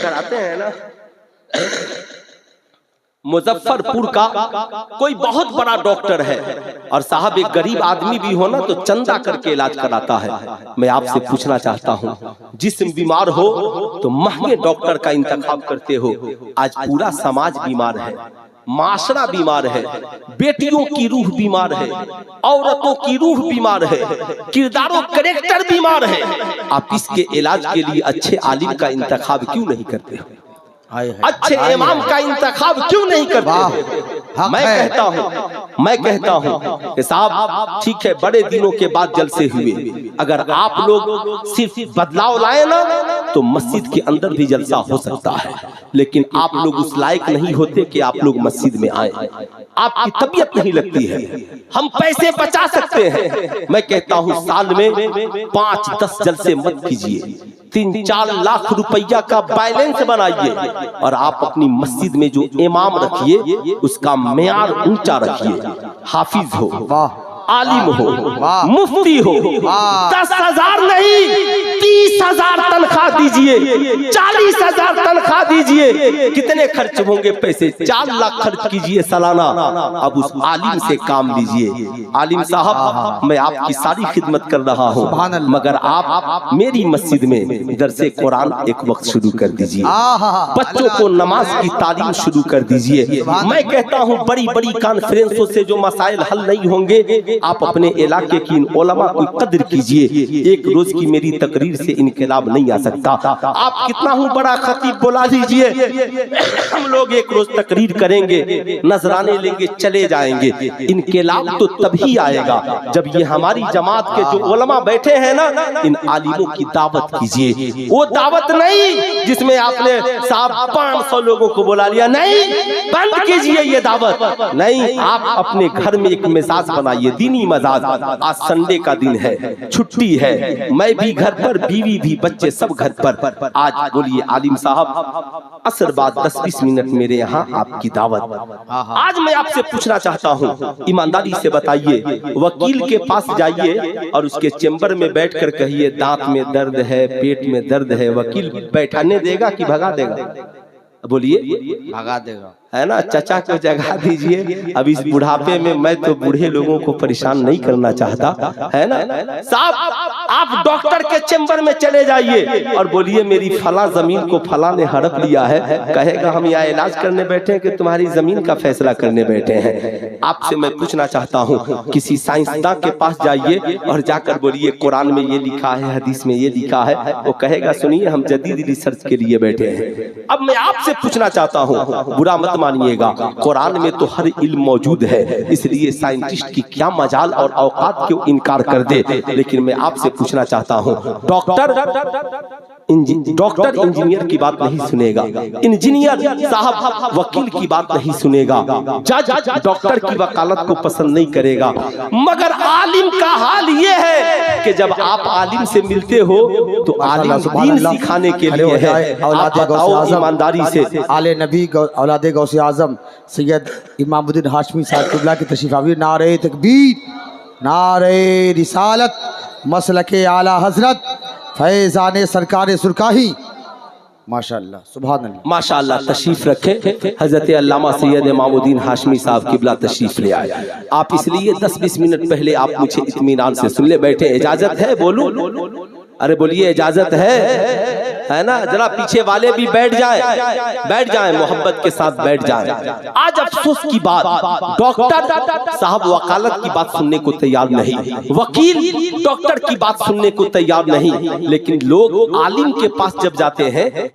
कराते हैं ना। मुजफ्फरपुर का कोई बहुत बड़ा डॉक्टर है और साहब एक गरीब आदमी भी हो ना तो चंदा करके इलाज कराता है। मैं आपसे पूछना चाहता हूँ, जिस्म बीमार हो तो महंगे डॉक्टर का इंतखाब करते हो। आज पूरा समाज बीमार है, माशरा बीमार है, बेटियों की रूह बीमार है, औरतों की रूह बीमार है, किरदारों कैरेक्टर बीमार है। आप इसके इलाज के लिए अच्छे आलिम का इंतखाब क्यों नहीं करते हो? अच्छे इमाम का इंतखाब क्यों नहीं करते? मैं कहता हूँ कि साहब ठीक है, बड़े दिनों के बाद जलसे हुए, अगर आप लोग सिर्फ बदलाव लाए ना तो मस्जिद के अंदर भी जलसा हो सकता है, लेकिन आप लोग उस लायक नहीं होते कि आप लोग मस्जिद में आए। आपकी तबीयत नहीं लगती है। हम पैसे बचा सकते हैं। मैं कहता हूँ साल में 5-10 जलसे मत कीजिए, 3-4 लाख रुपया का बैलेंस बनाइए और आप अपनी मस्जिद में जो इमाम रखिए उसका मेयार ऊंचा रखिए। हाफिज हो, आलिम हो, मुफ्ती हो, 10,000 नहीं 30,000 तनख्वाह दीजिए, 40,000 तनख्वाह दीजिए। कितने खर्च होंगे पैसे? 4 लाख खर्च कीजिए सालाना। अब उस आलिम से काम लीजिए। आलिम साहब मैं आपकी सारी खिदमत कर रहा हूँ, मगर आप मेरी मस्जिद में दरसे कुरान एक वक्त शुरू कर दीजिए, बच्चों को नमाज की तालीम शुरू कर दीजिए। मैं कहता हूँ बड़ी बड़ी कॉन्फ्रेंसों से जो मसाइल हल नहीं होंगे, आप अपने इलाके की इन उलमा की कदर कीजिए। एक रोज की मेरी तकरीर से इनकलाब नहीं आ सकता। आप कितना हूँ बड़ा खतीब बुला लीजिए, हम लोग एक रोज तकरीर करेंगे, नजराने लेंगे, चले जाएंगे। इनकलाब तो तभी आएगा जब ये हमारी जमात के जो उलमा बैठे हैं ना, इन आलिमों की दावत कीजिए। वो दावत नहीं जिसमें आपने साहब 500 लोगों को बुला लिया, नहीं, बंद कीजिए ये दावत। नहीं, आप अपने घर में एक मिजाज बनाइए, दीनी मजाज। आज संडे का दिन है, छुट्टी है, मैं भी घर पर, बीवी भी, बच्चे सब घर पर। आज बोलिए आलिम साहब असर बाद 10-20 मिनट मेरे यहाँ आपकी दावत। आज मैं आपसे पूछना चाहता हूँ, ईमानदारी से बताइए, वकील के पास जाइए और उसके चेम्बर में बैठकर कहिए दांत में दर्द है, पेट में दर्द है, वकील बैठाने देगा कि भगा देगा? बोलिए भगा देगा, है ना? चचा को जगा दीजिए। अब इस बुढ़ापे में मैं तो बूढ़े लोगों को परेशान नहीं करना चाहता, है ना साहब? आप डॉक्टर के चेम्बर में चले जाइए और बोलिए मेरी फला जमीन को फला ने हड़प लिया है। कहेगा हम यहाँ इलाज करने बैठे हैं कि तुम्हारी जमीन का फैसला करने बैठे हैं? आपसे मैं पूछना चाहता हूँ, किसी साइंसदान के पास जाइए और जाकर बोलिए कुरान में ये लिखा है, हदीस में ये लिखा है। वो कहेगा सुनिए हम जदीद रिसर्च के लिए बैठे हैं। अब मैं आपसे पूछना चाहता हूँ, बुरा मत मानिएगा, कुरान में तो हर इल्म मौजूद है, इसलिए साइंटिस्ट की क्या मजाल और औकात क्यों इनकार कर दे। लेकिन मैं आपसे पूछना चाहता हूँ, डॉक्टर इंजीनियर की बात नहीं सुनेगा, इंजीनियर साहब वकील की बात नहीं सुनेगा, जज डॉक्टर की वकालत को पसंद नहीं करेगा। मगर आलिम का हाल ये है कि जब आप आलिम से मिलते हो तो आलिम दीन सिखाने के लिए है। आप बताओ ईमानदारी से, आले नबी औलादे गौसे आजम सैयद इमामुद्दीन हाशमी साहब किबला की तशरीफ आवी। नारे तकबीर, नारे रिसालत, मसलके आला हजरत, फैजाने सरकार सुरकाही। माशाअल्लाह, सुभान अल्लाह, माशाअल्लाह। तशरीफ रखे हजरत अल्लामा सैयद इमामुद्दीन हाशमी साहब किबला तशरीफ ले आए। आप इसलिए 10-20 मिनट पहले आप मुझे इत्मीनान से सुन ले बैठे। इजाजत है? बोलूं? अरे बोलिए इजाजत है ना? जरा पीछे वाले भी बैठ जाएं, मोहब्बत के साथ बैठ जाएं। आज अफसोस की बात, डॉक्टर साहब वकालत की बात सुनने को तैयार नहीं, वकील डॉक्टर की बात सुनने को तैयार नहीं, लेकिन लोग आलिम के पास जब जाते हैं